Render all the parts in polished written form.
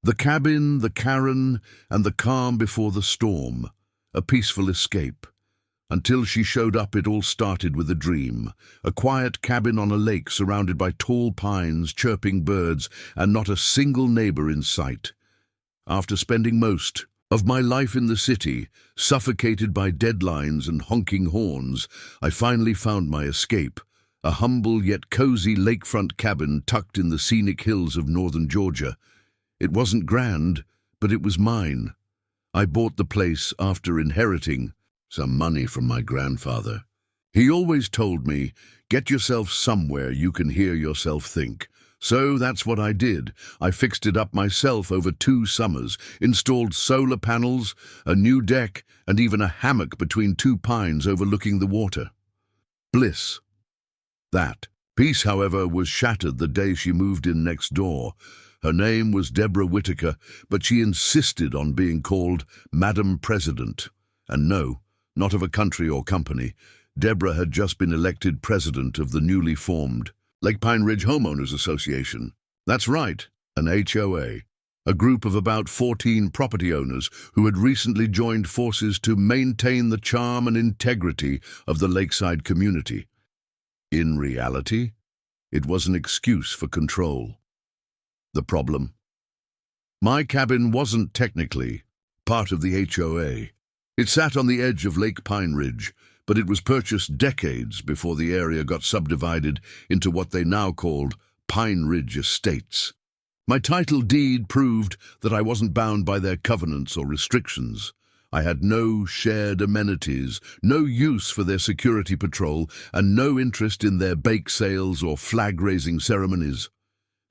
The cabin, the Karen, and the calm before the storm. A peaceful escape. Until she showed up, it all started with a dream. A quiet cabin on a lake surrounded by tall pines, chirping birds, and not a single neighbor in sight. After spending most of my life in the city, suffocated by deadlines and honking horns, I finally found my escape. A humble yet cozy lakefront cabin tucked in the scenic hills of northern Georgia. It wasn't grand, but it was mine. I bought the place after inheriting some money from my grandfather. He always told me, get yourself somewhere you can hear yourself think. So that's what I did. I fixed it up myself over 2 summers, installed solar panels, a new deck, and even a hammock between 2 pines overlooking the water. Bliss. That peace, however, was shattered the day she moved in next door. Her name was Deborah Whitaker, but she insisted on being called Madam President. And no, not of a country or company. Deborah had just been elected president of the newly formed Lake Pine Ridge Homeowners Association. That's right, an HOA, a group of about 14 property owners who had recently joined forces to maintain the charm and integrity of the lakeside community. In reality, it was an excuse for control. The problem? My cabin wasn't technically part of the HOA. It sat on the edge of Lake Pine Ridge, but it was purchased decades before the area got subdivided into what they now called Pine Ridge Estates. My title deed proved that I wasn't bound by their covenants or restrictions. I had no shared amenities, no use for their security patrol, and no interest in their bake sales or flag-raising ceremonies.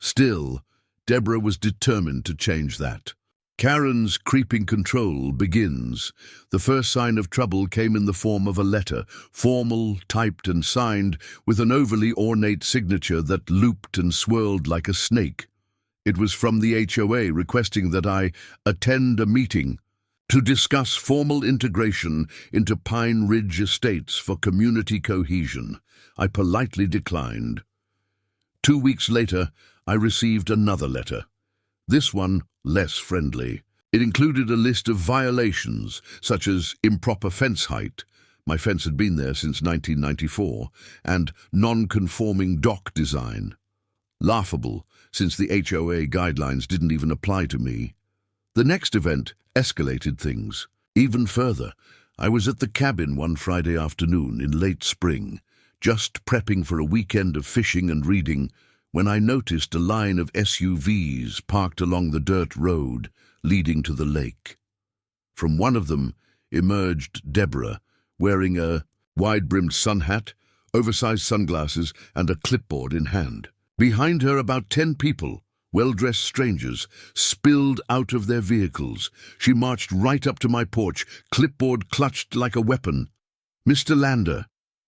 Still, Deborah was determined to change that. Karen's creeping control begins. The first sign of trouble came in the form of a letter, formal, typed and signed, with an overly ornate signature that looped and swirled like a snake. It was from the HOA requesting that I attend a meeting to discuss formal integration into Pine Ridge Estates for community cohesion. I politely declined. 2 weeks later, I received another letter. This one less friendly. It included a list of violations, such as improper fence height — my fence had been there since 1994 — and non-conforming dock design. Laughable, since the HOA guidelines didn't even apply to me. The next event escalated things even further. I was at the cabin one Friday afternoon in late spring, just prepping for a weekend of fishing and reading, when I noticed a line of SUVs parked along the dirt road leading to the lake. From one of them emerged Deborah, wearing a wide-brimmed sun hat, oversized sunglasses, and a clipboard in hand. Behind her, about 10 people, well-dressed strangers, spilled out of their vehicles. She marched right up to my porch, clipboard clutched like a weapon. "Mr. Lander,"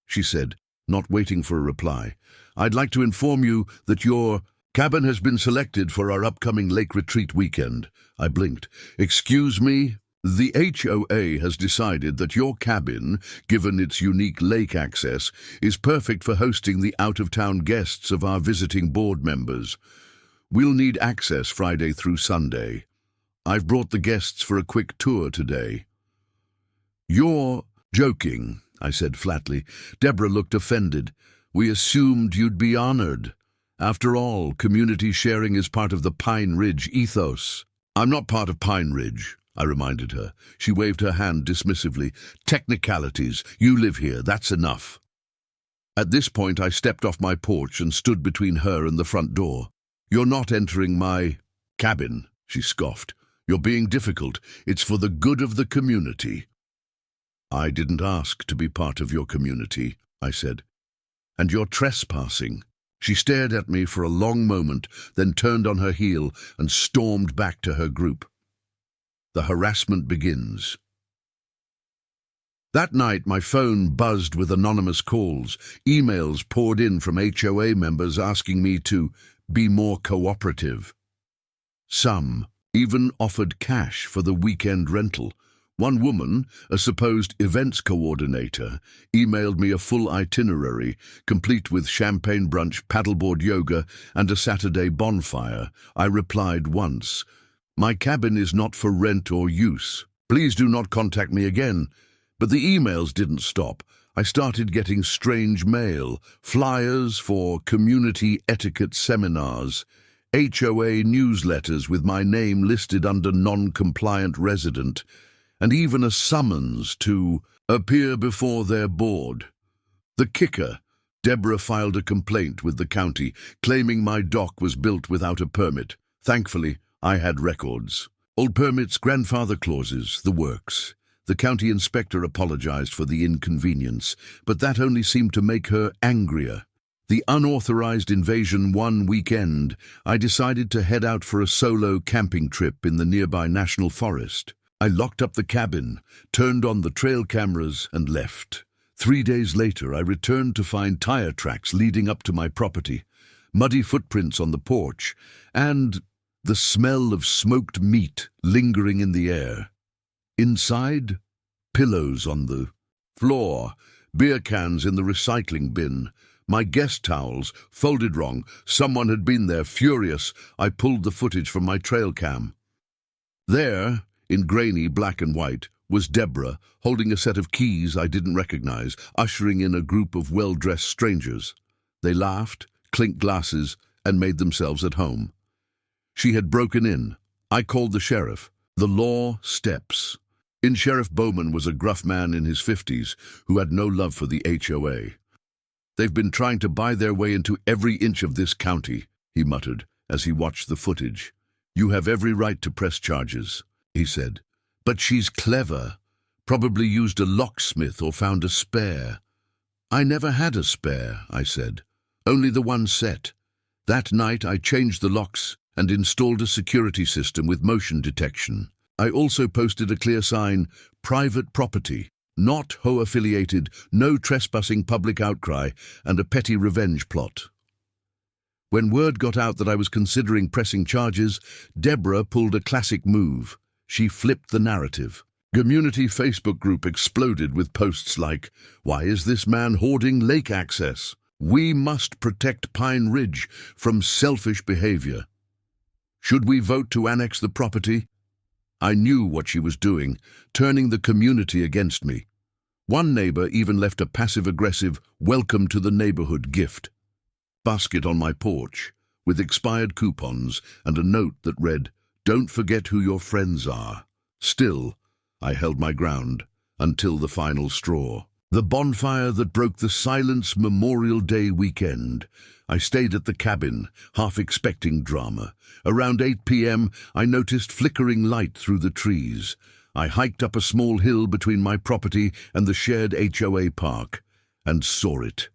she said, not waiting for a reply, "I'd like to inform you that your cabin has been selected for our upcoming lake retreat weekend." I blinked. "Excuse me?" "The HOA has decided that your cabin, given its unique lake access, is perfect for hosting the out-of-town guests of our visiting board members. We'll need access Friday through Sunday. I've brought the guests for a quick tour today." "You're joking," I said flatly. Deborah looked offended. "We assumed you'd be honored. After all, community sharing is part of the Pine Ridge ethos." "I'm not part of Pine Ridge," I reminded her. She waved her hand dismissively. "Technicalities. You live here. That's enough." At this point, I stepped off my porch and stood between her and the front door. "You're not entering my cabin," she scoffed. "You're being difficult. It's for the good of the community." "I didn't ask to be part of your community," I said. "And you're trespassing." She stared at me for a long moment, then turned on her heel and stormed back to her group. The harassment begins. That night, my phone buzzed with anonymous calls. Emails poured in from HOA members asking me to be more cooperative. Some even offered cash for the weekend rental. One woman, a supposed events coordinator, emailed me a full itinerary, complete with champagne brunch, paddleboard yoga, and a Saturday bonfire. I replied once, My cabin is not for rent or use. Please do not contact me again. But the emails didn't stop. I started getting strange mail, flyers for community etiquette seminars, HOA newsletters with my name listed under non-compliant resident, and even a summons to appear before their board. The kicker, Deborah filed a complaint with the county, claiming my dock was built without a permit. Thankfully, I had records. Old permits, grandfather clauses, the works. The county inspector apologized for the inconvenience, but that only seemed to make her angrier. The unauthorized invasion one weekend, I decided to head out for a solo camping trip in the nearby national forest. I locked up the cabin, turned on the trail cameras, and left. 3 days later, I returned to find tire tracks leading up to my property, muddy footprints on the porch, and the smell of smoked meat lingering in the air. Inside, pillows on the floor, beer cans in the recycling bin, my guest towels folded wrong. Someone had been there. Furious, I pulled the footage from my trail cam. There, in grainy black and white, was Deborah, holding a set of keys I didn't recognize, ushering in a group of well-dressed strangers. They laughed, clinked glasses, and made themselves at home. She had broken in. I called the sheriff. The law steps. In Sheriff Bowman was a gruff man in his 50s who had no love for the HOA. They've been trying to buy their way into every inch of this county, he muttered as he watched the footage. You have every right to press charges, he said. But she's clever. Probably used a locksmith or found a spare. I never had a spare, I said. Only the one set. That night I changed the locks and installed a security system with motion detection. I also posted a clear sign, private property, not HOA-affiliated, no trespassing, public outcry, and a petty revenge plot. When word got out that I was considering pressing charges, Deborah pulled a classic move. She flipped the narrative. Community Facebook group exploded with posts like, "Why is this man hoarding lake access? We must protect Pine Ridge from selfish behavior. Should we vote to annex the property?" I knew what she was doing, turning the community against me. One neighbor even left a passive-aggressive "welcome to the neighborhood" gift basket on my porch, with expired coupons and a note that read, "Don't forget who your friends are." Still, I held my ground until the final straw. The bonfire that broke the silence Memorial Day weekend. I stayed at the cabin, half expecting drama. Around 8 p.m., I noticed flickering light through the trees. I hiked up a small hill between my property and the shared HOA park, and saw it.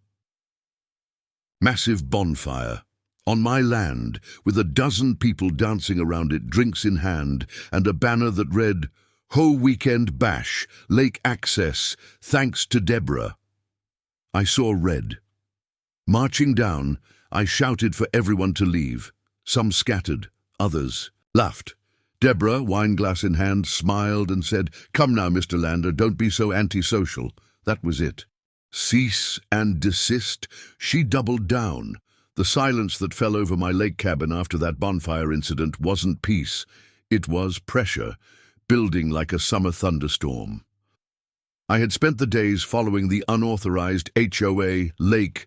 Massive bonfire. On my land, with a dozen people dancing around it, drinks in hand, and a banner that read, "Ho Weekend Bash, Lake Access, thanks to Deborah." I saw red. Marching down, I shouted for everyone to leave. Some scattered, others laughed. Deborah, wineglass in hand, smiled and said, "Come now, Mr. Lander, don't be so antisocial." That was it. Cease and desist. She doubled down. The silence that fell over my lake cabin after that bonfire incident wasn't peace. It was pressure, building like a summer thunderstorm. I had spent the days following the unauthorized HOA lake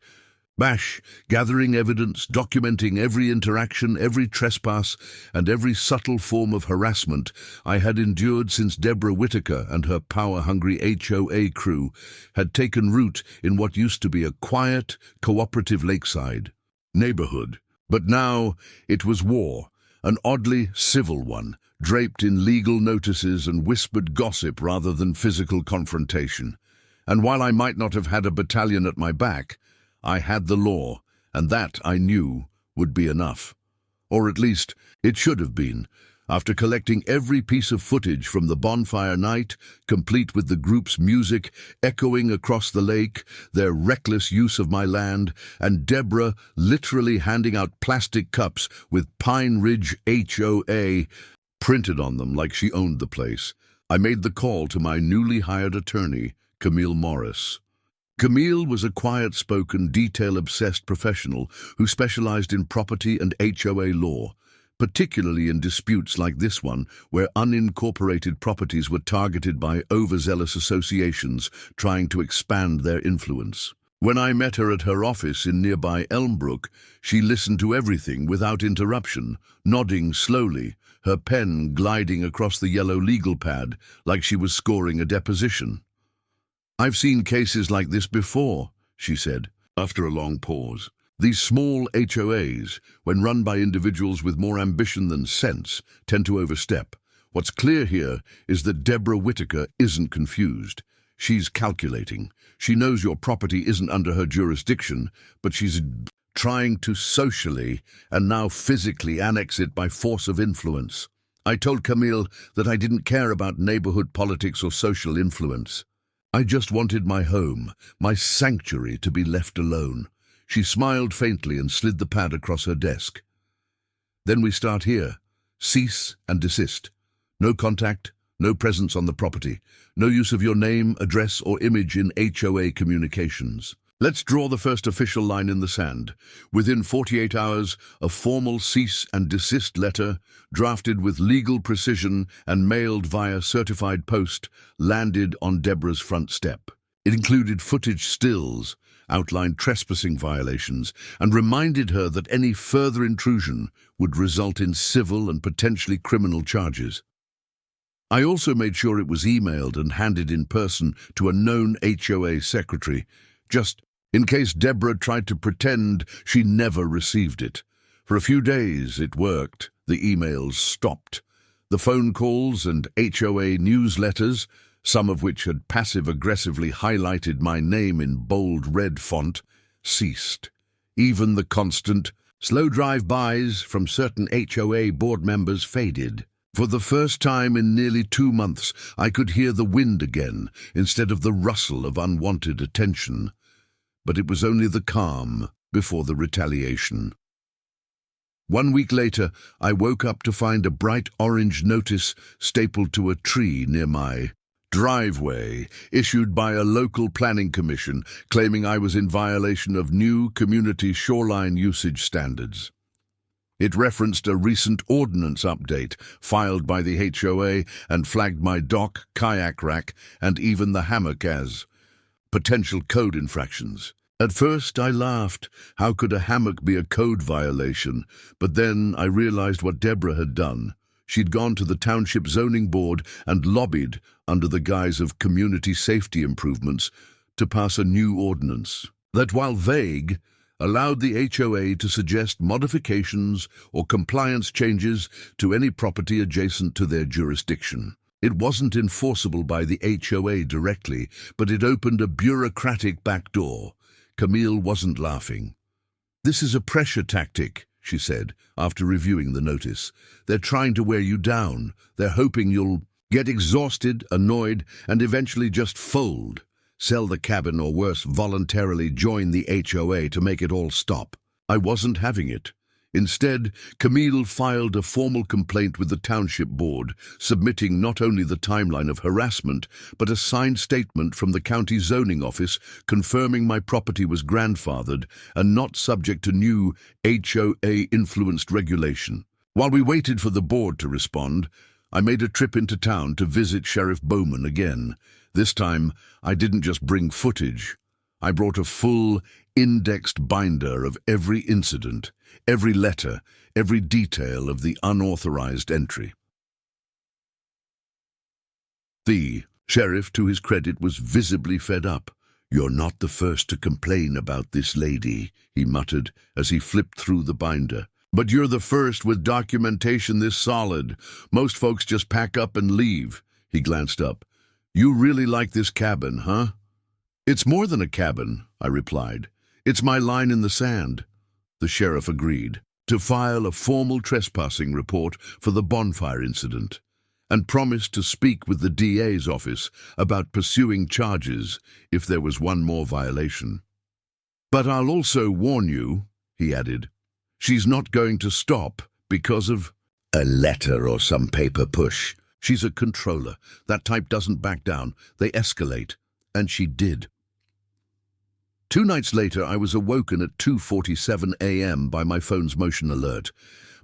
bash, gathering evidence, documenting every interaction, every trespass, and every subtle form of harassment I had endured since Deborah Whitaker and her power-hungry HOA crew had taken root in what used to be a quiet, cooperative lakeside neighborhood. But now it was war, an oddly civil one, draped in legal notices and whispered gossip rather than physical confrontation. And while I might not have had a battalion at my back, I had the law, and that, I knew, would be enough. Or at least, it should have been. After collecting every piece of footage from the bonfire night, complete with the group's music echoing across the lake, their reckless use of my land, and Deborah literally handing out plastic cups with Pine Ridge HOA printed on them like she owned the place, I made the call to my newly hired attorney, Camille Morris. Camille was a quiet-spoken, detail-obsessed professional who specialized in property and HOA law, particularly in disputes like this one, where unincorporated properties were targeted by overzealous associations trying to expand their influence. When I met her at her office in nearby Elmbrook, she listened to everything without interruption, nodding slowly, her pen gliding across the yellow legal pad like she was scoring a deposition. "I've seen cases like this before," she said, after a long pause. "These small HOAs, when run by individuals with more ambition than sense, tend to overstep. What's clear here is that Deborah Whitaker isn't confused. She's calculating. She knows your property isn't under her jurisdiction, but she's trying to socially and now physically annex it by force of influence. I told Camille that I didn't care about neighborhood politics or social influence. I just wanted my home, my sanctuary, to be left alone." She smiled faintly and slid the pad across her desk. "Then we start here. Cease and desist. No contact, no presence on the property, no use of your name, address, or image in HOA communications. Let's draw the first official line in the sand. Within 48 hours, a formal cease and desist letter, drafted with legal precision and mailed via certified post, landed on Deborah's front step. It included footage stills, outlined trespassing violations, and reminded her that any further intrusion would result in civil and potentially criminal charges. I also made sure it was emailed and handed in person to a known HOA secretary, just in case Deborah tried to pretend she never received it. For a few days it worked. The emails stopped. The phone calls and HOA newsletters, some of which had passive-aggressively highlighted my name in bold red font, ceased. Even the constant, slow drive-bys from certain HOA board members faded. For the first time in nearly 2 months, I could hear the wind again, instead of the rustle of unwanted attention. But it was only the calm before the retaliation. 1 week later, I woke up to find a bright orange notice stapled to a tree near my driveway, issued by a local planning commission, claiming I was in violation of new community shoreline usage standards. It referenced a recent ordinance update filed by the HOA and flagged my dock, kayak rack, and even the hammock as potential code infractions. At first I laughed. How could a hammock be a code violation? But then I realized what Deborah had done. She'd gone to the township zoning board and lobbied, under the guise of community safety improvements, to pass a new ordinance that, while vague, allowed the HOA to suggest modifications or compliance changes to any property adjacent to their jurisdiction. It wasn't enforceable by the HOA directly, but it opened a bureaucratic backdoor. Camille wasn't laughing. "This is a pressure tactic," she said, after reviewing the notice. "They're trying to wear you down. They're hoping you'll get exhausted, annoyed, and eventually just fold. Sell the cabin, or worse, voluntarily join the HOA to make it all stop." I wasn't having it. Instead, Camille filed a formal complaint with the township board, submitting not only the timeline of harassment, but a signed statement from the county zoning office confirming my property was grandfathered and not subject to new HOA-influenced regulation. While we waited for the board to respond, I made a trip into town to visit Sheriff Bowman again. This time, I didn't just bring footage. I brought a full, indexed binder of every incident, every letter, every detail of the unauthorized entry. The sheriff, to his credit, was visibly fed up. "You're not the first to complain about this lady," he muttered as he flipped through the binder. "But you're the first with documentation this solid. Most folks just pack up and leave." He glanced up. "You really like this cabin, huh?" "It's more than a cabin," I replied. "It's my line in the sand." The sheriff agreed to file a formal trespassing report for the bonfire incident and promised to speak with the DA's office about pursuing charges if there was one more violation. "But I'll also warn you," he added, "she's not going to stop because of a letter or some paper push. She's a controller. That type doesn't back down. They escalate." And she did. 2 nights later, I was awoken at 2:47 a.m. by my phone's motion alert.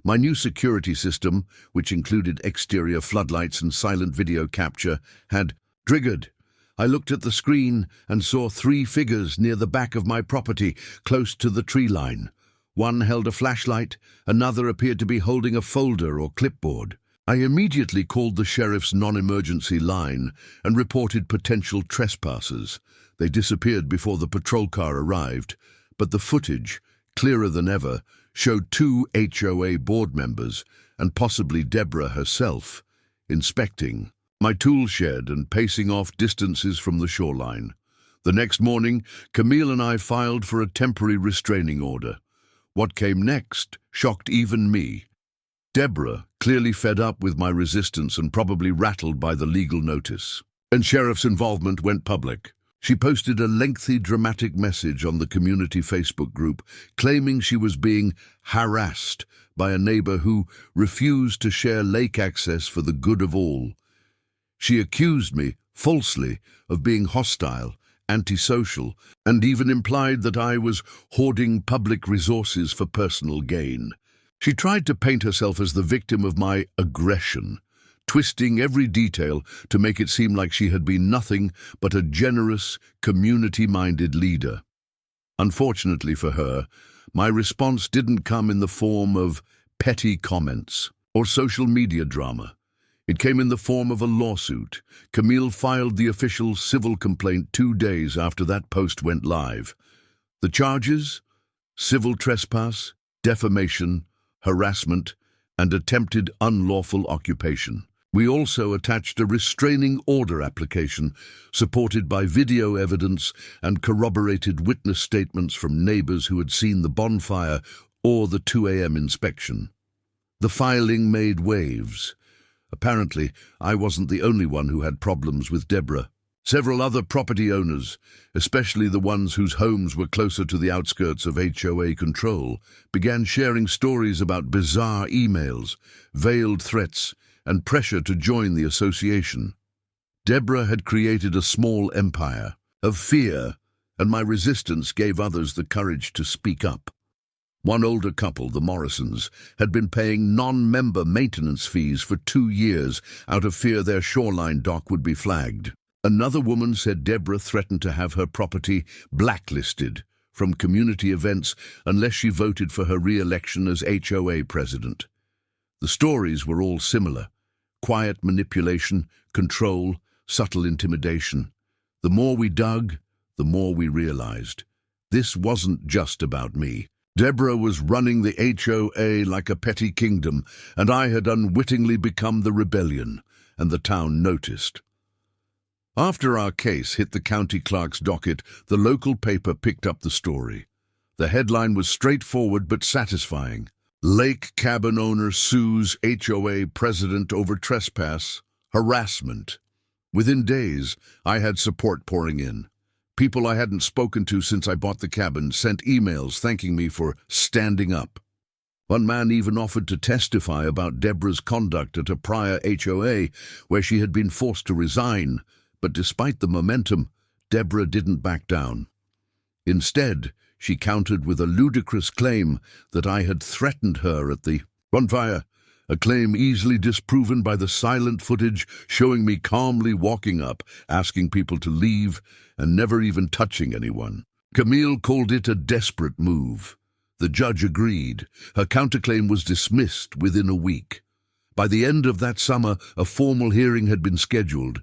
My new security system, which included exterior floodlights and silent video capture, had triggered. I looked at the screen and saw 3 figures near the back of my property, close to the tree line. One held a flashlight, another appeared to be holding a folder or clipboard. I immediately called the sheriff's non-emergency line and reported potential trespassers. They disappeared before the patrol car arrived, but the footage, clearer than ever, showed 2 HOA board members, and possibly Deborah herself, inspecting my tool shed and pacing off distances from the shoreline. The next morning, Camille and I filed for a temporary restraining order. What came next shocked even me. Deborah, clearly fed up with my resistance and probably rattled by the legal notice, and sheriff's involvement went public. She posted a lengthy, dramatic message on the community Facebook group, claiming she was being harassed by a neighbor who refused to share lake access for the good of all. She accused me, falsely, of being hostile, antisocial, and even implied that I was hoarding public resources for personal gain. She tried to paint herself as the victim of my aggression, twisting every detail to make it seem like she had been nothing but a generous, community-minded leader. Unfortunately for her, my response didn't come in the form of petty comments or social media drama. It came in the form of a lawsuit. Camille filed the official civil complaint 2 days after that post went live. The charges? Civil trespass, defamation, harassment, and attempted unlawful occupation. We also attached a restraining order application, supported by video evidence and corroborated witness statements from neighbors who had seen the bonfire or the 2 a.m. inspection. The filing made waves. Apparently, I wasn't the only one who had problems with Deborah. Several other property owners, especially the ones whose homes were closer to the outskirts of HOA control, began sharing stories about bizarre emails, veiled threats, and pressure to join the association. Deborah had created a small empire of fear, and my resistance gave others the courage to speak up. One older couple, the Morrisons, had been paying non-member maintenance fees for 2 years out of fear their shoreline dock would be flagged. Another woman said Deborah threatened to have her property blacklisted from community events unless she voted for her re-election as HOA President. The stories were all similar: quiet manipulation, control, subtle intimidation. The more we dug, the more we realized this wasn't just about me. Deborah was running the HOA like a petty kingdom, and I had unwittingly become the rebellion, and the town noticed. After our case hit the county clerk's docket, the local paper picked up the story. The headline was straightforward but satisfying. Lake cabin owner sues HOA president over trespass, harassment. Within days, I had support pouring in. People I hadn't spoken to since I bought the cabin sent emails thanking me for standing up. One man even offered to testify about Deborah's conduct at a prior HOA where she had been forced to resign, but despite the momentum, Deborah didn't back down. Instead, she countered with a ludicrous claim that I had threatened her at the bonfire, a claim easily disproven by the silent footage showing me calmly walking up, asking people to leave, and never even touching anyone. Camille called it a desperate move. The judge agreed. Her counterclaim was dismissed within a week. By the end of that summer, a formal hearing had been scheduled.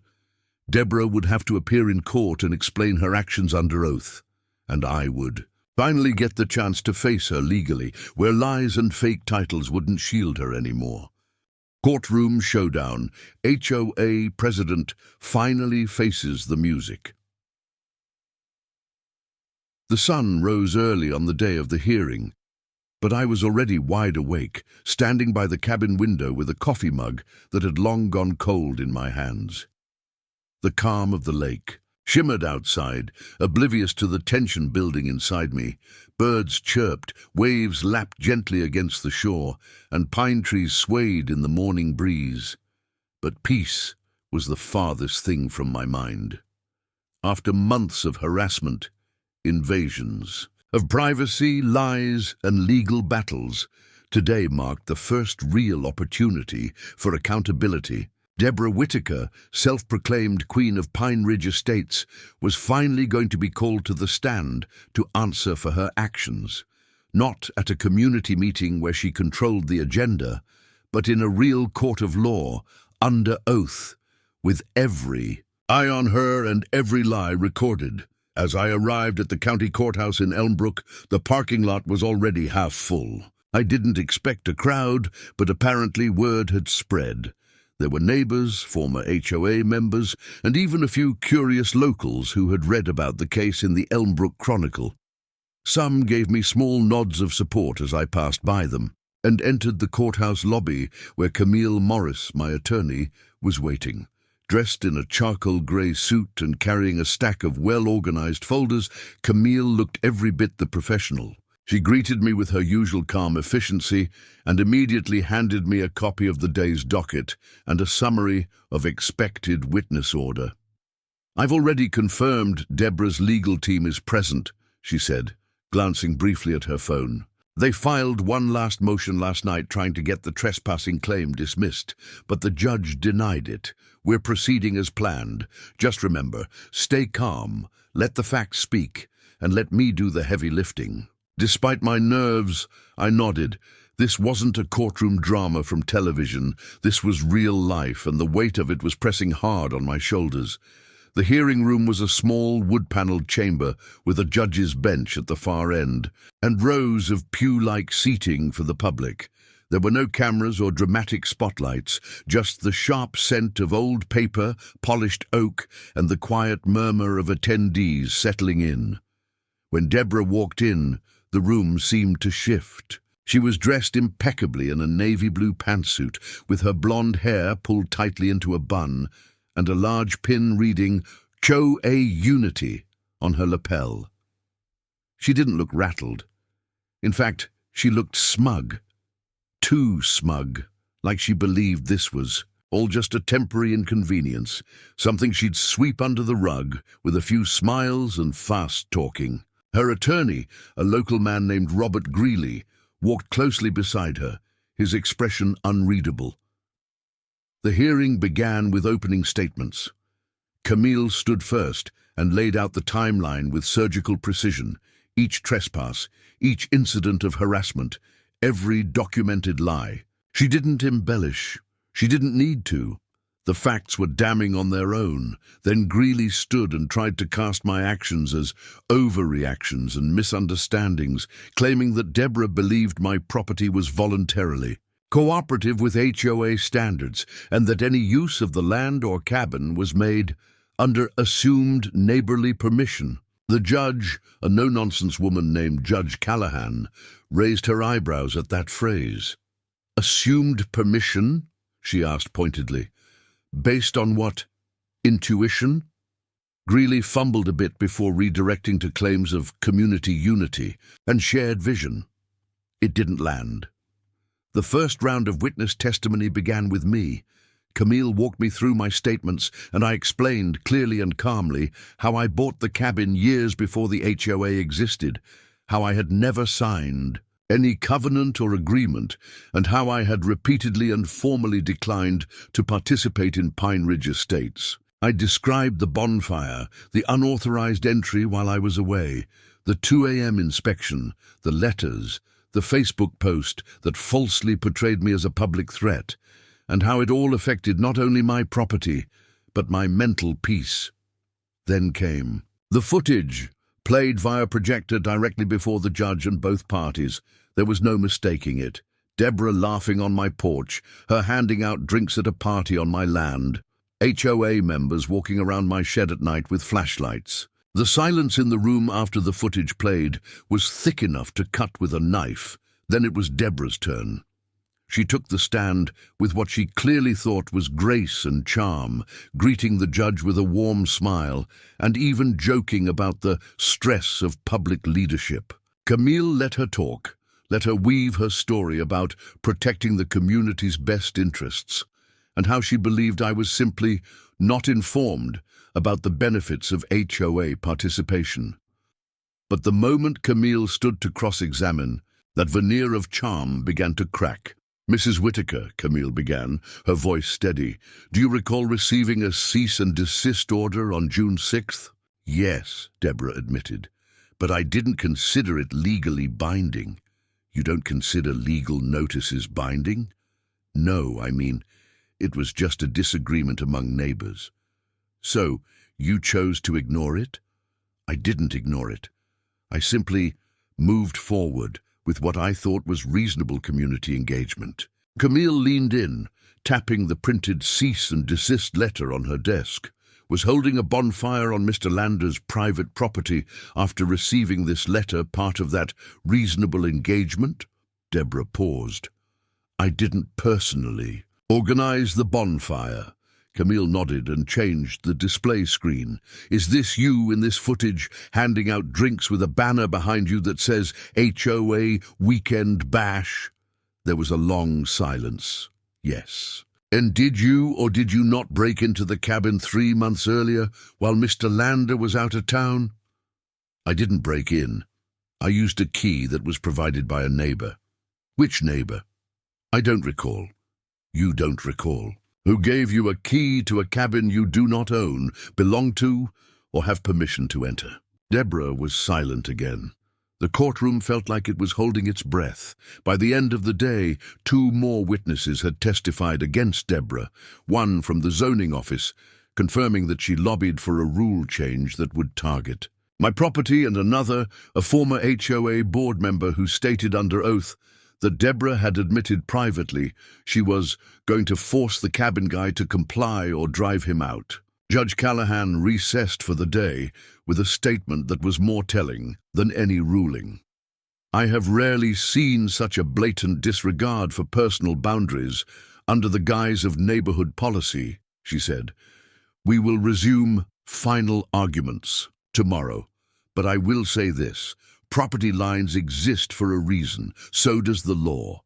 Deborah would have to appear in court and explain her actions under oath, and I would finally get the chance to face her legally, where lies and fake titles wouldn't shield her anymore. Courtroom showdown. HOA President finally faces the music. The sun rose early on the day of the hearing, but I was already wide awake, standing by the cabin window with a coffee mug that had long gone cold in my hands. The calm of the lake shimmered outside, oblivious to the tension building inside me. Birds chirped, waves lapped gently against the shore, and pine trees swayed in the morning breeze. But peace was the farthest thing from my mind. After months of harassment, invasions, of privacy, lies, and legal battles, Today marked the first real opportunity for accountability. Deborah Whitaker, self-proclaimed Queen of Pine Ridge Estates, was finally going to be called to the stand to answer for her actions. Not at a community meeting where she controlled the agenda, but in a real court of law, under oath, with every eye on her and every lie recorded. As I arrived at the county courthouse in Elmbrook, the parking lot was already half full. I didn't expect a crowd, but apparently word had spread. There were neighbors, former HOA members, and even a few curious locals who had read about the case in the Elmbrook Chronicle. Some gave me small nods of support as I passed by them, and entered the courthouse lobby where Camille Morris, my attorney, was waiting. Dressed in a charcoal grey suit and carrying a stack of well-organized folders, Camille looked every bit the professional. She greeted me with her usual calm efficiency and immediately handed me a copy of the day's docket and a summary of expected witness order. "I've already confirmed Deborah's legal team is present," she said, glancing briefly at her phone. "They filed one last motion last night trying to get the trespassing claim dismissed, but the judge denied it. We're proceeding as planned. Just remember, stay calm, let the facts speak, and let me do the heavy lifting." Despite my nerves, I nodded. This wasn't a courtroom drama from television. This was real life, and the weight of it was pressing hard on my shoulders. The hearing room was a small, wood-paneled chamber with a judge's bench at the far end, and rows of pew-like seating for the public. There were no cameras or dramatic spotlights, just the sharp scent of old paper, polished oak, and the quiet murmur of attendees settling in. When Deborah walked in, the room seemed to shift. She was dressed impeccably in a navy blue pantsuit, with her blonde hair pulled tightly into a bun, and a large pin reading HOA Unity on her lapel. She didn't look rattled. In fact, she looked smug. Too smug, like she believed this was all just a temporary inconvenience, something she'd sweep under the rug with a few smiles and fast talking. Her attorney, a local man named Robert Greeley, walked closely beside her, his expression unreadable. The hearing began with opening statements. Camille stood first and laid out the timeline with surgical precision, each trespass, each incident of harassment, every documented lie. She didn't embellish. She didn't need to. The facts were damning on their own. Then Greeley stood and tried to cast my actions as overreactions and misunderstandings, claiming that Deborah believed my property was voluntarily cooperative with HOA standards, and that any use of the land or cabin was made under assumed neighborly permission. The judge, a no-nonsense woman named Judge Callahan, raised her eyebrows at that phrase. "Assumed permission?" she asked pointedly. "Based on what? Intuition?" Greeley fumbled a bit before redirecting to claims of community unity and shared vision. It didn't land. The first round of witness testimony began with me. Camille walked me through my statements, and I explained clearly and calmly how I bought the cabin years before the HOA existed, how I had never signed any covenant or agreement, and how I had repeatedly and formally declined to participate in Pine Ridge Estates. I described the bonfire, the unauthorized entry while I was away, the 2 a.m. inspection, the letters, the Facebook post that falsely portrayed me as a public threat, and how it all affected not only my property, but my mental peace. Then came the footage, played via projector directly before the judge and both parties. There was no mistaking it. Deborah laughing on my porch, her handing out drinks at a party on my land, HOA members walking around my shed at night with flashlights. The silence in the room after the footage played was thick enough to cut with a knife. Then it was Deborah's turn. She took the stand with what she clearly thought was grace and charm, greeting the judge with a warm smile, and even joking about the stress of public leadership. Camille let her talk, let her weave her story about protecting the community's best interests, and how she believed I was simply not informed about the benefits of HOA participation. But the moment Camille stood to cross-examine, That veneer of charm began to crack. "Mrs. Whitaker," Camille began, her voice steady, "do you recall receiving a cease and desist order on June 6th? "Yes," Deborah admitted, "but I didn't consider it legally binding." "You don't consider legal notices binding?" "No, I mean, it was just a disagreement among neighbors." "So, you chose to ignore it?" "I didn't ignore it. I simply moved forward with what I thought was reasonable community engagement." Camille leaned in, tapping the printed cease and desist letter on her desk. "Was holding a bonfire on Mr. Lander's private property after receiving this letter part of that reasonable engagement?" Deborah paused. "I didn't personally organize the bonfire." Camille nodded and changed the display screen. "Is this you in this footage, handing out drinks with a banner behind you that says HOA Weekend Bash?" There was a long silence. "Yes." "And did you or did you not break into the cabin 3 months earlier while Mr. Lander was out of town?" "I didn't break in. I used a key that was provided by a neighbor." "Which neighbor?" "I don't recall." "You don't recall? Who gave you a key to a cabin you do not own, belong to, or have permission to enter?" Deborah was silent again. The courtroom felt like it was holding its breath. By the end of the day, 2 more witnesses had testified against Deborah, one from the zoning office, confirming that she lobbied for a rule change that would target my property, and another, a former HOA board member who stated under oath that Deborah had admitted privately she was going to force the cabin guy to comply or drive him out. Judge Callahan recessed for the day with a statement that was more telling than any ruling. "I have rarely seen such a blatant disregard for personal boundaries under the guise of neighborhood policy," she said. "We will resume final arguments tomorrow, but I will say this. Property lines exist for a reason, so does the law."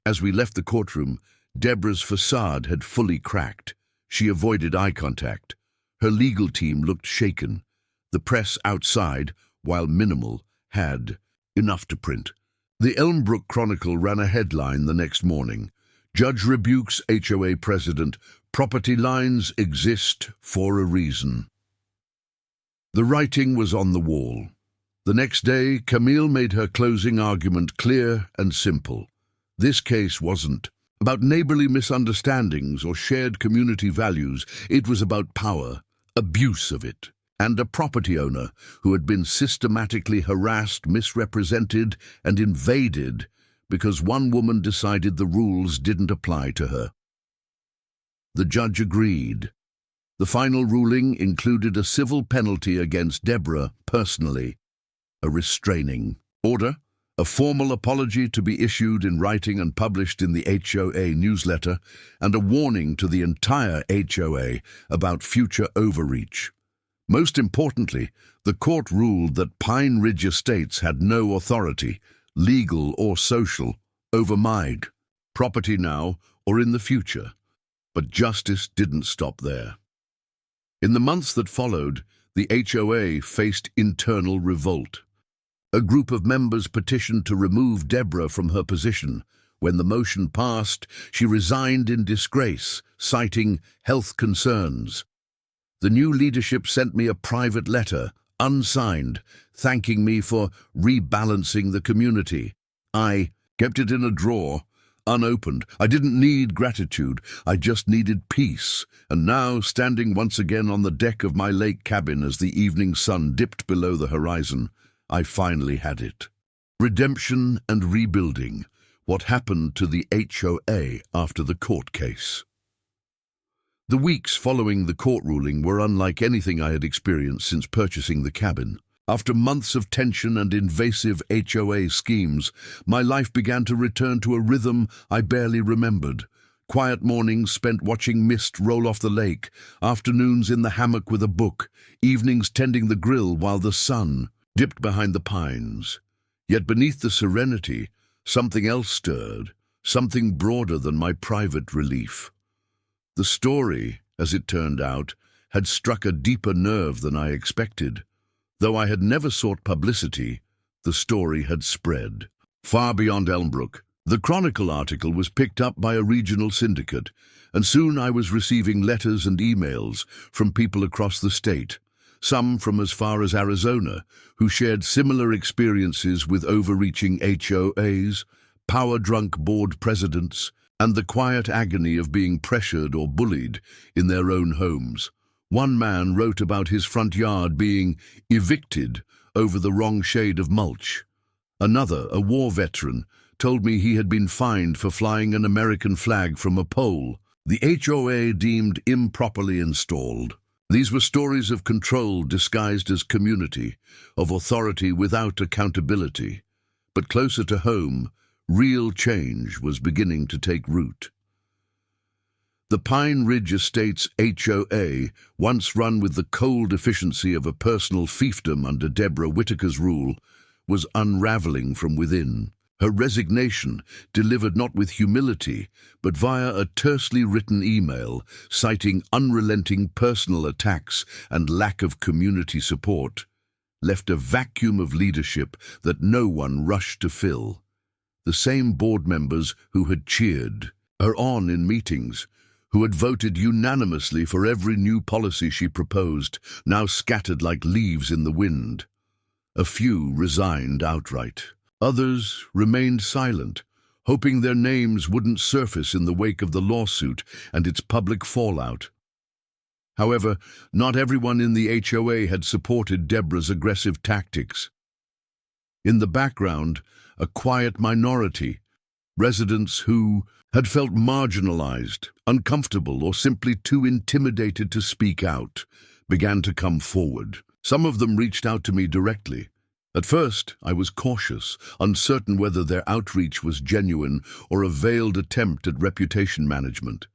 As we left the courtroom, Deborah's facade had fully cracked. She avoided eye contact. Her legal team looked shaken. The press outside, while minimal, had enough to print. The Elmbrook Chronicle ran a headline the next morning. "Judge rebukes HOA President. Property lines exist for a reason." The writing was on the wall. The next day, Camille made her closing argument clear and simple. This case wasn't about neighborly misunderstandings or shared community values. It was about power, abuse of it, and a property owner who had been systematically harassed, misrepresented, and invaded because one woman decided the rules didn't apply to her. The judge agreed. The final ruling included a civil penalty against Deborah personally, a restraining order, a formal apology to be issued in writing and published in the HOA newsletter, and a warning to the entire HOA about future overreach. Most importantly, the court ruled that Pine Ridge Estates had no authority, legal or social, over my property now or in the future. But justice didn't stop there. In the months that followed, the HOA faced internal revolt. A group of members petitioned to remove Deborah from her position. When the motion passed, she resigned in disgrace, citing health concerns. The new leadership sent me a private letter, unsigned, thanking me for rebalancing the community. I kept it in a drawer, unopened. I didn't need gratitude, I just needed peace. And now, standing once again on the deck of my lake cabin as the evening sun dipped below the horizon, I finally had it. Redemption and rebuilding. What happened to the HOA after the court case? The weeks following the court ruling were unlike anything I had experienced since purchasing the cabin. After months of tension and invasive HOA schemes, my life began to return to a rhythm I barely remembered. Quiet mornings spent watching mist roll off the lake, afternoons in the hammock with a book, evenings tending the grill while the sun dipped behind the pines. Yet beneath the serenity, something else stirred, something broader than my private relief. The story, as it turned out, had struck a deeper nerve than I expected. Though I had never sought publicity, the story had spread. far beyond Elmbrook. The Chronicle article was picked up by a regional syndicate, and soon I was receiving letters and emails from people across the state, some from as far as Arizona, who shared similar experiences with overreaching HOAs, power-drunk board presidents, and the quiet agony of being pressured or bullied in their own homes. One man wrote about his front yard being evicted over the wrong shade of mulch. Another, a war veteran, told me he had been fined for flying an American flag from a pole, the HOA deemed improperly installed. These were stories of control disguised as community, of authority without accountability. But closer to home, real change was beginning to take root. The Pine Ridge Estates HOA, once run with the cold efficiency of a personal fiefdom under Deborah Whitaker's rule, was unraveling from within. Her resignation, delivered not with humility, but via a tersely written email citing unrelenting personal attacks and lack of community support, left a vacuum of leadership that no one rushed to fill. The same board members who had cheered her on in meetings, who had voted unanimously for every new policy she proposed, now scattered like leaves in the wind. A few resigned outright. Others remained silent, hoping their names wouldn't surface in the wake of the lawsuit and its public fallout. However, not everyone in the HOA had supported Deborah's aggressive tactics. In the background, a quiet minority, residents who had felt marginalized, uncomfortable, or simply too intimidated to speak out, began to come forward. Some of them reached out to me directly. At first, I was cautious, uncertain whether their outreach was genuine or a veiled attempt at reputation management.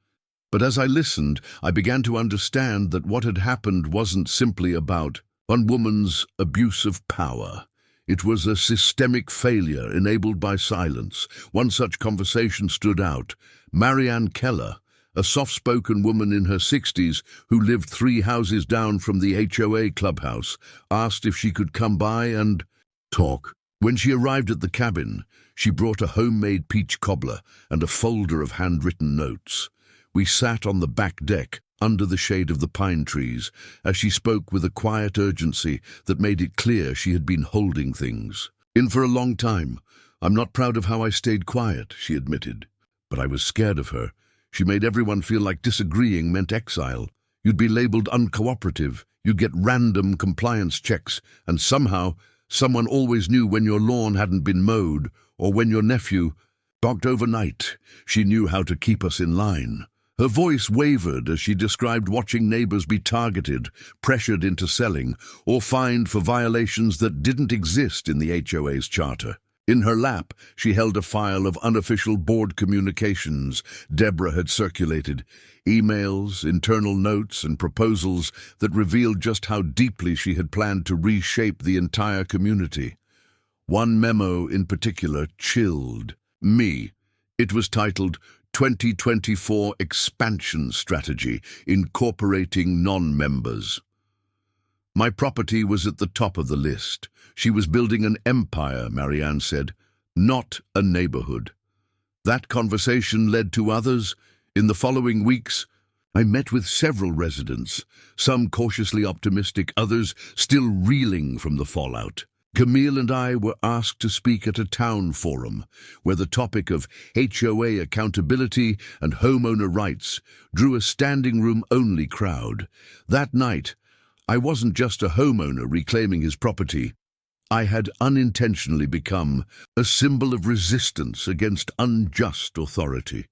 But as I listened, I began to understand that what had happened wasn't simply about one woman's abuse of power. It was a systemic failure enabled by silence. One such conversation stood out. Marianne Keller, a soft-spoken woman in her 60s who lived 3 houses down from the HOA clubhouse, asked if she could come by and talk. When she arrived at the cabin, she brought a homemade peach cobbler and a folder of handwritten notes. We sat on the back deck, under the shade of the pine trees, as she spoke with a quiet urgency that made it clear she had been holding things in for a long time. "I'm not proud of how I stayed quiet," she admitted, "but I was scared of her. She made everyone feel like disagreeing meant exile. You'd be labeled uncooperative, you'd get random compliance checks, and somehow someone always knew when your lawn hadn't been mowed or when your nephew docked overnight. She knew how to keep us in line." Her voice wavered as she described watching neighbors be targeted, pressured into selling, or fined for violations that didn't exist in the HOA's charter. In her lap, she held a file of unofficial board communications Deborah had circulated, emails, internal notes, and proposals that revealed just how deeply she had planned to reshape the entire community. One memo in particular chilled me. It was titled 2024 Expansion Strategy, Incorporating Non-Members. My property was at the top of the list. She was building an empire, Marianne said, not a neighborhood. That conversation led to others. In the following weeks, I met with several residents, some cautiously optimistic, others still reeling from the fallout. Camille and I were asked to speak at a town forum, where the topic of HOA accountability and homeowner rights drew a standing-room-only crowd. That night, I wasn't just a homeowner reclaiming his property. I had unintentionally become a symbol of resistance against unjust authority.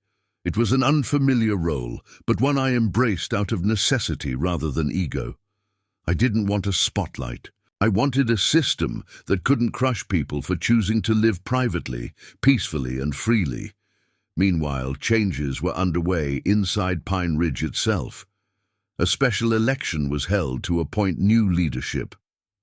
It was an unfamiliar role, but one I embraced out of necessity rather than ego. I didn't want a spotlight. I wanted a system that couldn't crush people for choosing to live privately, peacefully, and freely. Meanwhile, changes were underway inside Pine Ridge itself. A special election was held to appoint new leadership.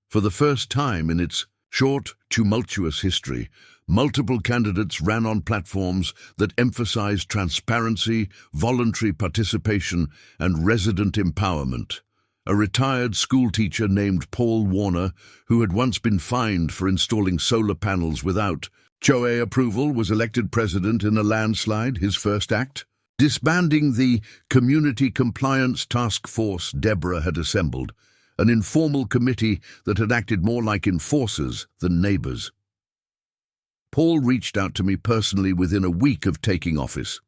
For the first time in its short, tumultuous history, multiple candidates ran on platforms that emphasized transparency, voluntary participation, and resident empowerment. A retired schoolteacher named Paul Warner, who had once been fined for installing solar panels without HOA approval was elected president in a landslide, his first act. Disbanding the Community Compliance Task Force Deborah had assembled, an informal committee that had acted more like enforcers than neighbours. Paul reached out to me personally within a week of taking office.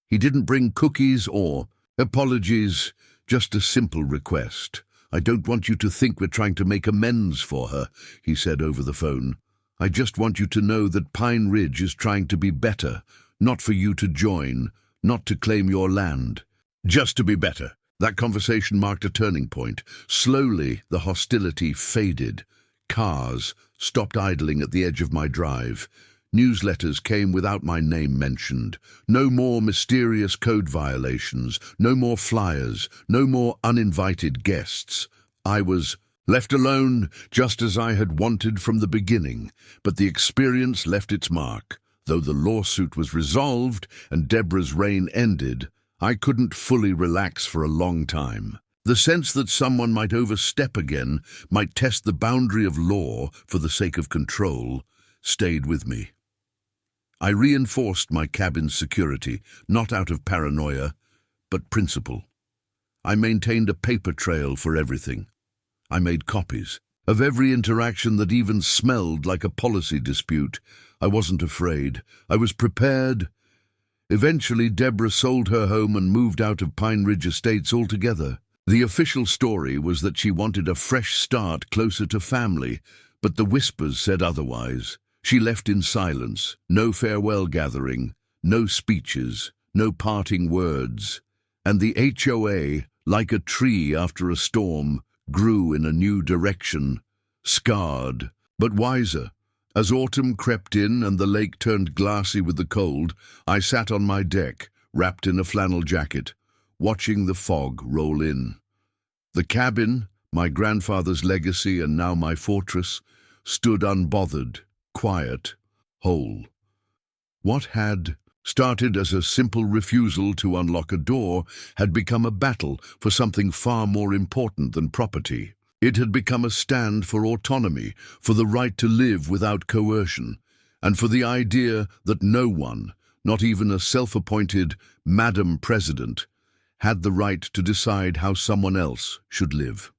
He didn't bring cookies or apologies, just a simple request. "I don't want you to think we're trying to make amends for her," he said over the phone. "I just want you to know that Pine Ridge is trying to be better, not for you to join, not to claim your land, just to be better." That conversation marked a turning point. Slowly, the hostility faded. Cars stopped idling at the edge of my drive. Newsletters came without my name mentioned. No more mysterious code violations, no more flyers, no more uninvited guests. I was left alone, just as I had wanted from the beginning, but the experience left its mark. Though the lawsuit was resolved and Deborah's reign ended, I couldn't fully relax for a long time. The sense that someone might overstep again, might test the boundary of law for the sake of control, stayed with me. I reinforced my cabin's security, not out of paranoia, but principle. I maintained a paper trail for everything. I made copies of every interaction that even smelled like a policy dispute. I wasn't afraid. I was prepared. Eventually, Deborah sold her home and moved out of Pine Ridge Estates altogether. The official story was that she wanted a fresh start closer to family, but the whispers said otherwise. She left in silence, no farewell gathering, no speeches, no parting words. And the HOA, like a tree after a storm, grew in a new direction, scarred, but wiser. As autumn crept in and the lake turned glassy with the cold, I sat on my deck, wrapped in a flannel jacket, watching the fog roll in. The cabin, my grandfather's legacy and now my fortress, stood unbothered, quiet, whole. What had started as a simple refusal to unlock a door had become a battle for something far more important than property. It had become a stand for autonomy, for the right to live without coercion, and for the idea that no one, not even a self-appointed Madam President, had the right to decide how someone else should live.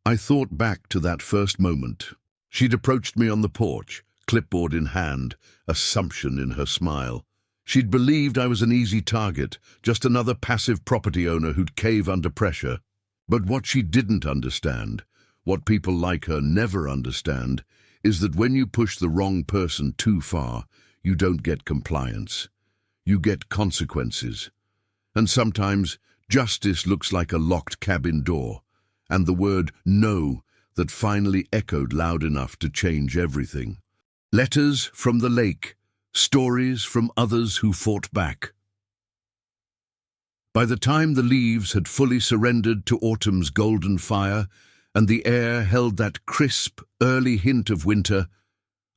I thought back to that first moment. She'd approached me on the porch, clipboard in hand, assumption in her smile. She'd believed I was an easy target, just another passive property owner who'd cave under pressure. But what she didn't understand, what people like her never understand, is that when you push the wrong person too far, you don't get compliance. You get consequences. And sometimes justice looks like a locked cabin door, and the word no that finally echoed loud enough to change everything. Letters from the lake, stories from others who fought back. By the time the leaves had fully surrendered to autumn's golden fire, and the air held that crisp, early hint of winter,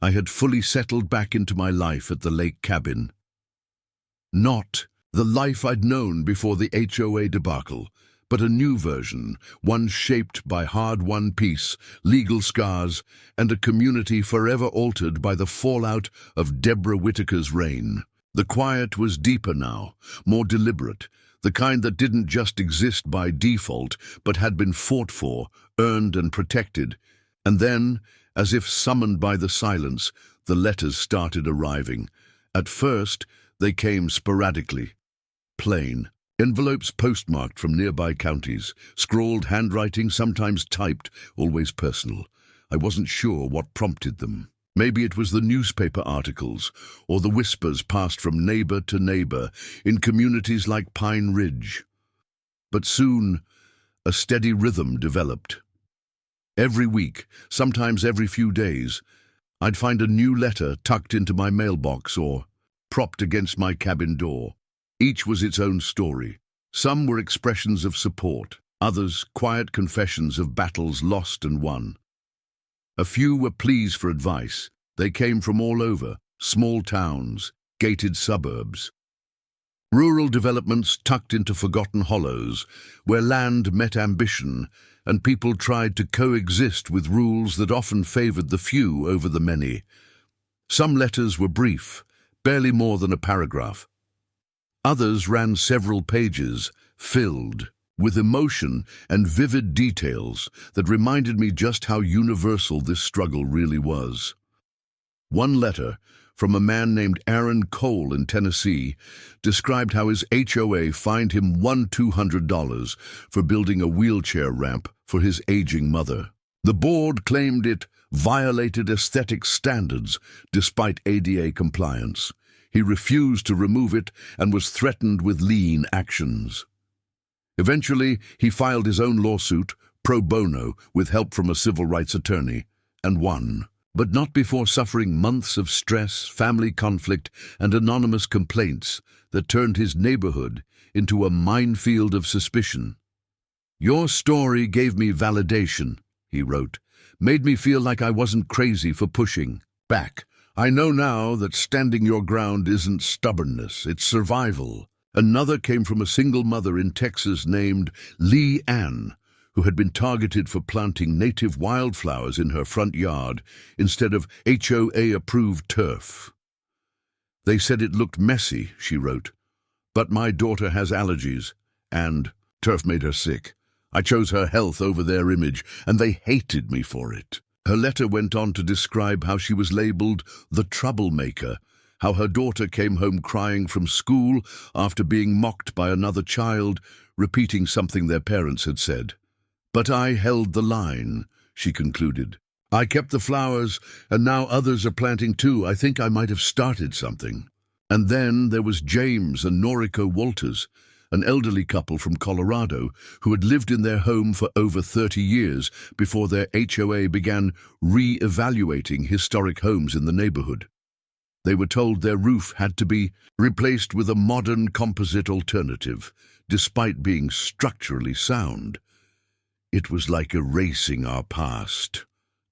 I had fully settled back into my life at the lake cabin. Not the life I'd known before the HOA debacle, but a new version, one shaped by hard-won peace, legal scars, and a community forever altered by the fallout of Deborah Whitaker's reign. The quiet was deeper now, more deliberate, the kind that didn't just exist by default, but had been fought for, earned and protected. And then, as if summoned by the silence, the letters started arriving. At first, they came sporadically. Plain. Envelopes postmarked from nearby counties, scrawled handwriting, sometimes typed, always personal. I wasn't sure what prompted them. Maybe it was the newspaper articles, or the whispers passed from neighbor to neighbor in communities like Pine Ridge. But soon, a steady rhythm developed. Every week, sometimes every few days, I'd find a new letter tucked into my mailbox or propped against my cabin door. Each was its own story. Some were expressions of support, others quiet confessions of battles lost and won. A few were pleas for advice. They came from all over, small towns, gated suburbs. Rural developments tucked into forgotten hollows, where land met ambition and people tried to coexist with rules that often favored the few over the many. Some letters were brief, barely more than a paragraph. Others ran several pages, filled with emotion and vivid details that reminded me just how universal this struggle really was. One letter, from a man named Aaron Cole in Tennessee, described how his HOA fined him $200 for building a wheelchair ramp for his aging mother. The board claimed it violated aesthetic standards despite ADA compliance. He refused to remove it and was threatened with lien actions. Eventually, he filed his own lawsuit, pro bono, with help from a civil rights attorney, and won. But not before suffering months of stress, family conflict, and anonymous complaints that turned his neighborhood into a minefield of suspicion. "Your story gave me validation," he wrote, "made me feel like I wasn't crazy for pushing back. I know now that standing your ground isn't stubbornness, it's survival." Another came from a single mother in Texas named Lee Ann, who had been targeted for planting native wildflowers in her front yard instead of HOA-approved turf. "They said it looked messy," she wrote, "but my daughter has allergies, and turf made her sick. I chose her health over their image, and they hated me for it." Her letter went on to describe how she was labeled the troublemaker, how her daughter came home crying from school after being mocked by another child, repeating something their parents had said. "But I held the line," she concluded. "I kept the flowers, and now others are planting too. I think I might have started something." And then there was James and Noriko Walters, an elderly couple from Colorado who had lived in their home for over 30 years before their HOA began re-evaluating historic homes in the neighborhood. They were told their roof had to be replaced with a modern composite alternative, despite being structurally sound. "It was like erasing our past,"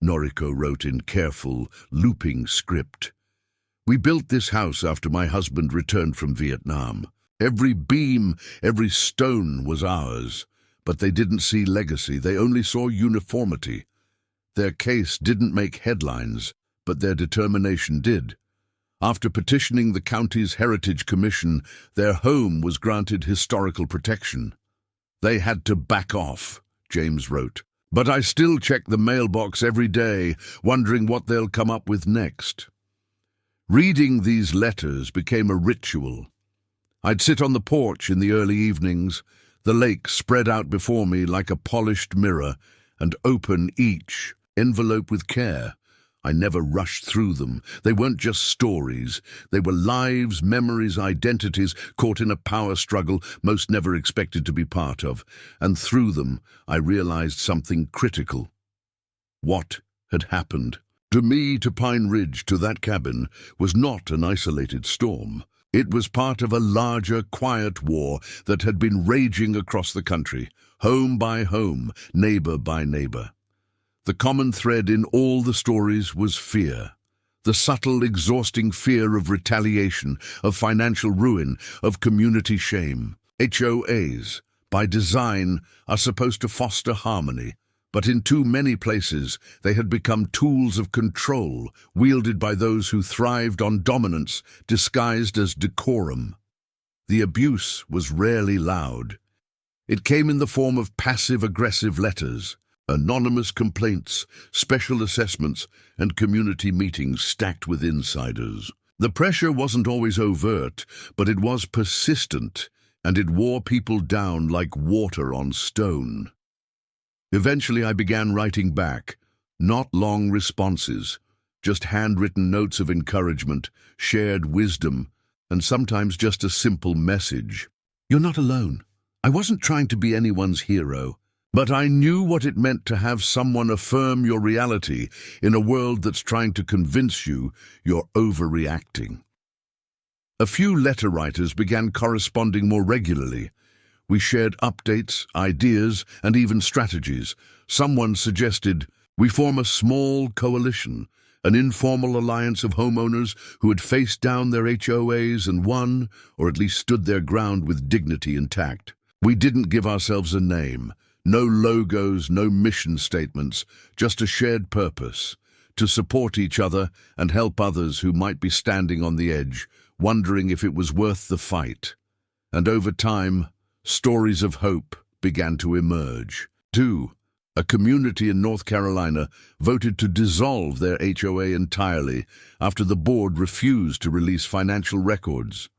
Noriko wrote in careful, looping script. "We built this house after my husband returned from Vietnam. Every beam, every stone was ours, but they didn't see legacy, they only saw uniformity. Their case didn't make headlines, but their determination did. After petitioning the county's Heritage Commission, their home was granted historical protection. They had to back off," James wrote. "But I still check the mailbox every day, wondering what they'll come up with next." Reading these letters became a ritual. I'd sit on the porch in the early evenings, the lake spread out before me like a polished mirror, and open each envelope with care. I never rushed through them. They weren't just stories. They were lives, memories, identities caught in a power struggle most never expected to be part of. And through them, I realized something critical. What had happened? To me, to Pine Ridge, to that cabin, was not an isolated storm. It was part of a larger, quiet war that had been raging across the country, home by home, neighbor by neighbor. The common thread in all the stories was fear. The subtle, exhausting fear of retaliation, of financial ruin, of community shame. HOAs, by design, are supposed to foster harmony, but in too many places they had become tools of control, wielded by those who thrived on dominance, disguised as decorum. The abuse was rarely loud. It came in the form of passive-aggressive letters, anonymous complaints, special assessments, and community meetings stacked with insiders. The pressure wasn't always overt, but it was persistent, and it wore people down like water on stone. Eventually I began writing back, not long responses, just handwritten notes of encouragement, shared wisdom, and sometimes just a simple message. "You're not alone. I wasn't trying to be anyone's hero. But I knew what it meant to have someone affirm your reality in a world that's trying to convince you you're overreacting." A few letter writers began corresponding more regularly. We shared updates, ideas, and even strategies. Someone suggested we form a small coalition, an informal alliance of homeowners who had faced down their HOAs and won, or at least stood their ground with dignity intact. We didn't give ourselves a name. No logos, no mission statements, just a shared purpose, to support each other and help others who might be standing on the edge, wondering if it was worth the fight. And over time, stories of hope began to emerge. 2. A community in North Carolina voted to dissolve their HOA entirely after the board refused to release financial records.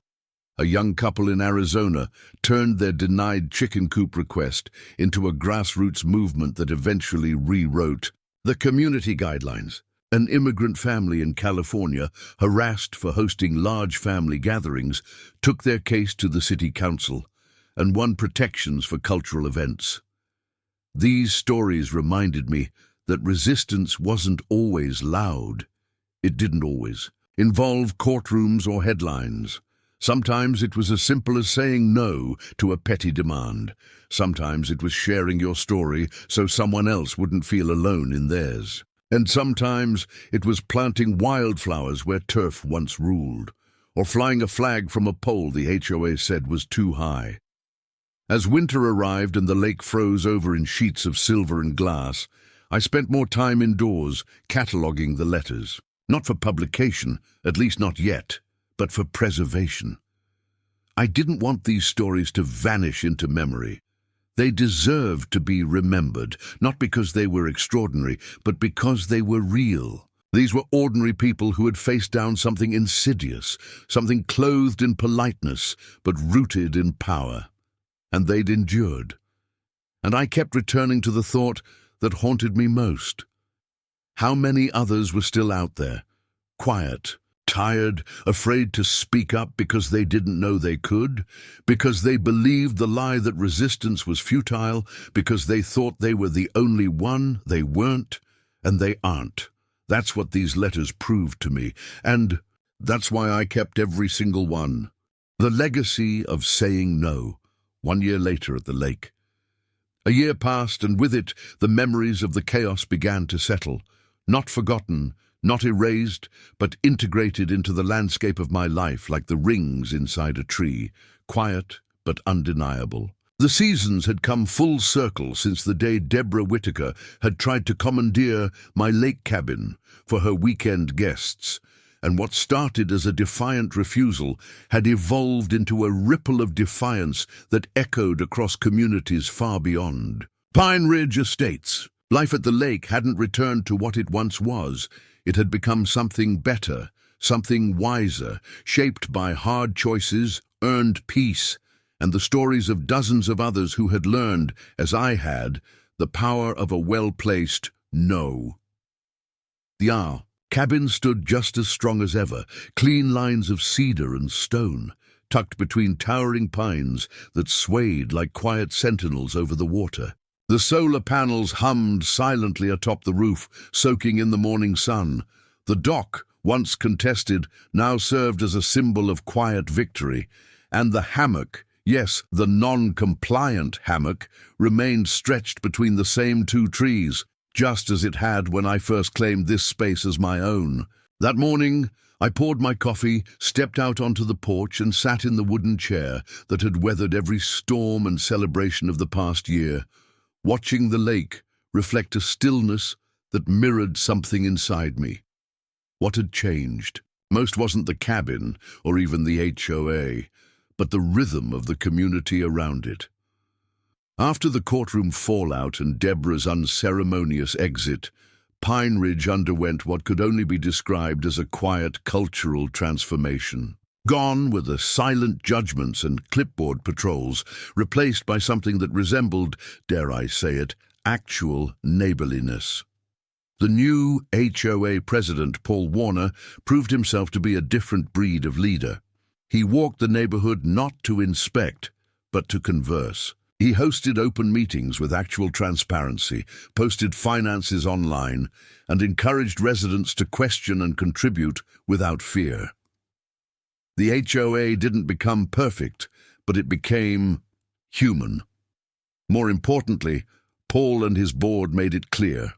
A young couple in Arizona turned their denied chicken coop request into a grassroots movement that eventually rewrote the community guidelines. An immigrant family in California, harassed for hosting large family gatherings, took their case to the city council and won protections for cultural events. These stories reminded me that resistance wasn't always loud. It didn't always involve courtrooms or headlines. Sometimes it was as simple as saying no to a petty demand. Sometimes it was sharing your story so someone else wouldn't feel alone in theirs. And sometimes it was planting wildflowers where turf once ruled, or flying a flag from a pole the HOA said was too high. As winter arrived and the lake froze over in sheets of silver and glass, I spent more time indoors, cataloguing the letters. Not for publication, at least not yet, but for preservation. I didn't want these stories to vanish into memory. They deserved to be remembered, not because they were extraordinary, but because they were real. These were ordinary people who had faced down something insidious, something clothed in politeness, but rooted in power. And they'd endured. And I kept returning to the thought that haunted me most. How many others were still out there, quiet, tired, afraid to speak up because they didn't know they could, because they believed the lie that resistance was futile, because they thought they were the only one, they weren't, and they aren't. That's what these letters proved to me, and that's why I kept every single one. The legacy of saying no. 1 year later at the lake. A year passed, and with it, the memories of the chaos began to settle. Not forgotten, not erased, but integrated into the landscape of my life like the rings inside a tree, quiet but undeniable. The seasons had come full circle since the day Deborah Whitaker had tried to commandeer my lake cabin for her weekend guests, and what started as a defiant refusal had evolved into a ripple of defiance that echoed across communities far beyond. Pine Ridge Estates. Life at the lake hadn't returned to what it once was. It had become something better, something wiser, shaped by hard choices, earned peace, and the stories of dozens of others who had learned, as I had, the power of a well-placed no. The cabin stood just as strong as ever, clean lines of cedar and stone, tucked between towering pines that swayed like quiet sentinels over the water. The solar panels hummed silently atop the roof, soaking in the morning sun. The dock, once contested, now served as a symbol of quiet victory, and the hammock, yes, the non-compliant hammock, remained stretched between the same two trees, just as it had when I first claimed this space as my own. That morning, I poured my coffee, stepped out onto the porch, and sat in the wooden chair that had weathered every storm and celebration of the past year, watching the lake reflect a stillness that mirrored something inside me. What had changed? Most wasn't the cabin, or even the HOA, but the rhythm of the community around it. After the courtroom fallout and Deborah's unceremonious exit, Pine Ridge underwent what could only be described as a quiet cultural transformation. Gone were the silent judgments and clipboard patrols, replaced by something that resembled, dare I say it, actual neighborliness. The new HOA President, Paul Warner, proved himself to be a different breed of leader. He walked the neighborhood not to inspect, but to converse. He hosted open meetings with actual transparency, posted finances online, and encouraged residents to question and contribute without fear. The HOA didn't become perfect, but it became human. More importantly, Paul and his board made it clear,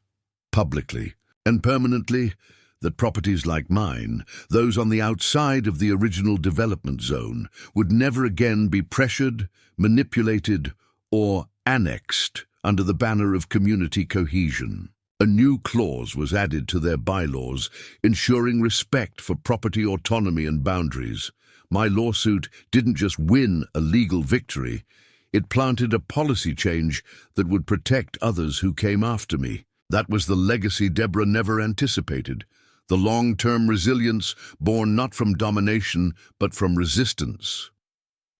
publicly and permanently, that properties like mine, those on the outside of the original development zone, would never again be pressured, manipulated, or annexed under the banner of community cohesion. A new clause was added to their bylaws, ensuring respect for property autonomy and boundaries. My lawsuit didn't just win a legal victory, it planted a policy change that would protect others who came after me. That was the legacy Deborah never anticipated. The long-term resilience born not from domination, but from resistance.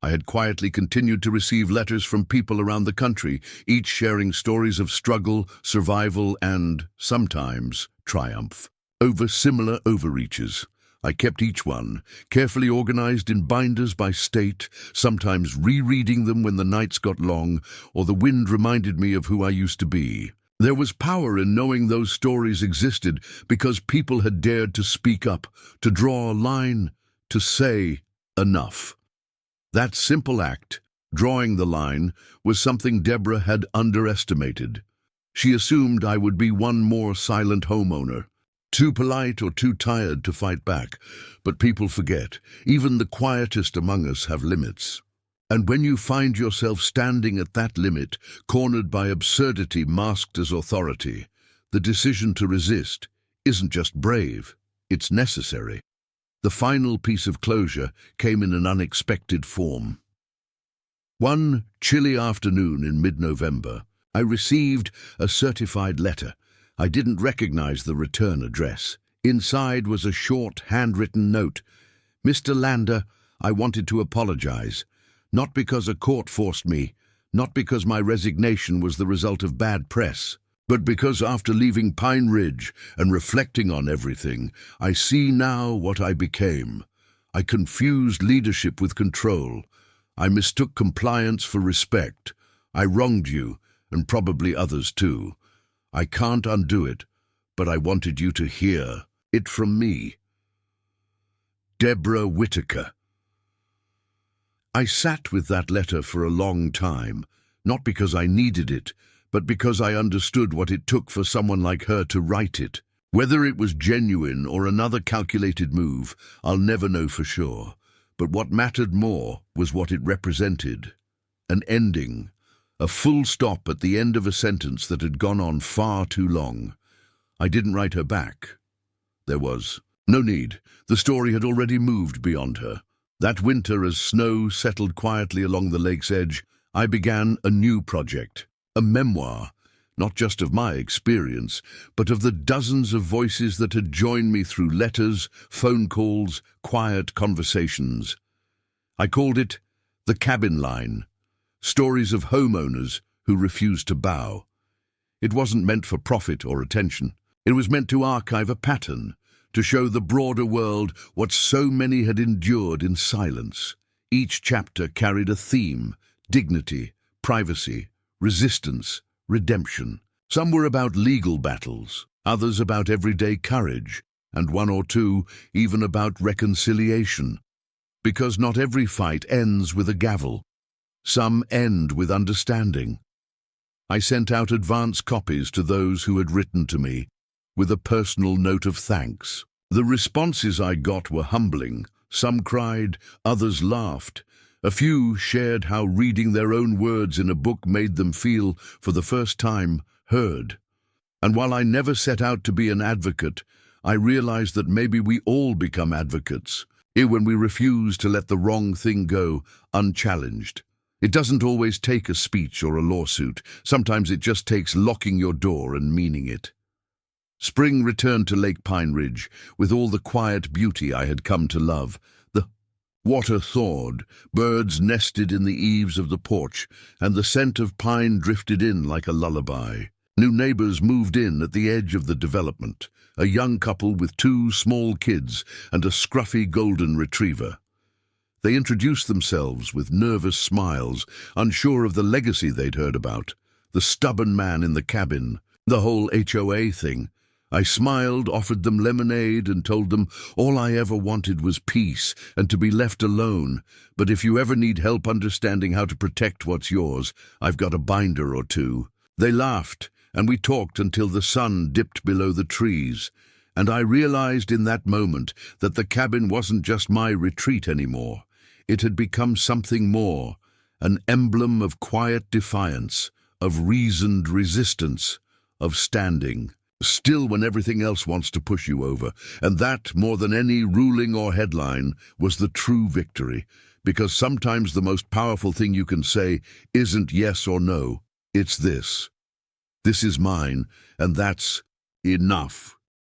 I had quietly continued to receive letters from people around the country, each sharing stories of struggle, survival, and, sometimes, triumph, over similar overreaches. I kept each one, carefully organized in binders by state, sometimes rereading them when the nights got long or the wind reminded me of who I used to be. There was power in knowing those stories existed because people had dared to speak up, to draw a line, to say enough. That simple act, drawing the line, was something Deborah had underestimated. She assumed I would be one more silent homeowner, too polite or too tired to fight back. But people forget, even the quietest among us have limits. And when you find yourself standing at that limit, cornered by absurdity masked as authority, the decision to resist isn't just brave, it's necessary. The final piece of closure came in an unexpected form. One chilly afternoon in mid-November, I received a certified letter. I didn't recognize the return address. Inside was a short, handwritten note. "Mr. Lander, I wanted to apologize. Not because a court forced me, not because my resignation was the result of bad press, but because after leaving Pine Ridge and reflecting on everything, I see now what I became. I confused leadership with control. I mistook compliance for respect. I wronged you, and probably others too. I can't undo it, but I wanted you to hear it from me. Deborah Whitaker." I sat with that letter for a long time, not because I needed it, but because I understood what it took for someone like her to write it. Whether it was genuine or another calculated move, I'll never know for sure. But what mattered more was what it represented. An ending. A full stop at the end of a sentence that had gone on far too long. I didn't write her back. There was no need. The story had already moved beyond her. That winter, as snow settled quietly along the lake's edge, I began a new project. A memoir, not just of my experience, but of the dozens of voices that had joined me through letters, phone calls, quiet conversations. I called it The Cabin Line. Stories of homeowners who refused to bow. It wasn't meant for profit or attention. It was meant to archive a pattern, to show the broader world what so many had endured in silence. Each chapter carried a theme: dignity, privacy, resistance, redemption. Some were about legal battles, others about everyday courage, and one or two even about reconciliation. Because not every fight ends with a gavel. Some end with understanding. I sent out advance copies to those who had written to me, with a personal note of thanks. The responses I got were humbling. Some cried, others laughed. A few shared how reading their own words in a book made them feel, for the first time, heard. And while I never set out to be an advocate, I realized that maybe we all become advocates, when we refuse to let the wrong thing go unchallenged. It doesn't always take a speech or a lawsuit. Sometimes it just takes locking your door and meaning it. Spring returned to Lake Pine Ridge with all the quiet beauty I had come to love. The water thawed, birds nested in the eaves of the porch, and the scent of pine drifted in like a lullaby. New neighbors moved in at the edge of the development, a young couple with 2 small kids and a scruffy golden retriever. They introduced themselves with nervous smiles, unsure of the legacy they'd heard about. The stubborn man in the cabin, the whole HOA thing. I smiled, offered them lemonade, and told them all I ever wanted was peace and to be left alone. But if you ever need help understanding how to protect what's yours, I've got a binder or 2. They laughed, and we talked until the sun dipped below the trees. And I realized in that moment that the cabin wasn't just my retreat anymore. It had become something more, an emblem of quiet defiance, of reasoned resistance, of standing. Still when everything else wants to push you over. And that, more than any ruling or headline, was the true victory. Because sometimes the most powerful thing you can say isn't yes or no, it's this. This is mine, and that's enough.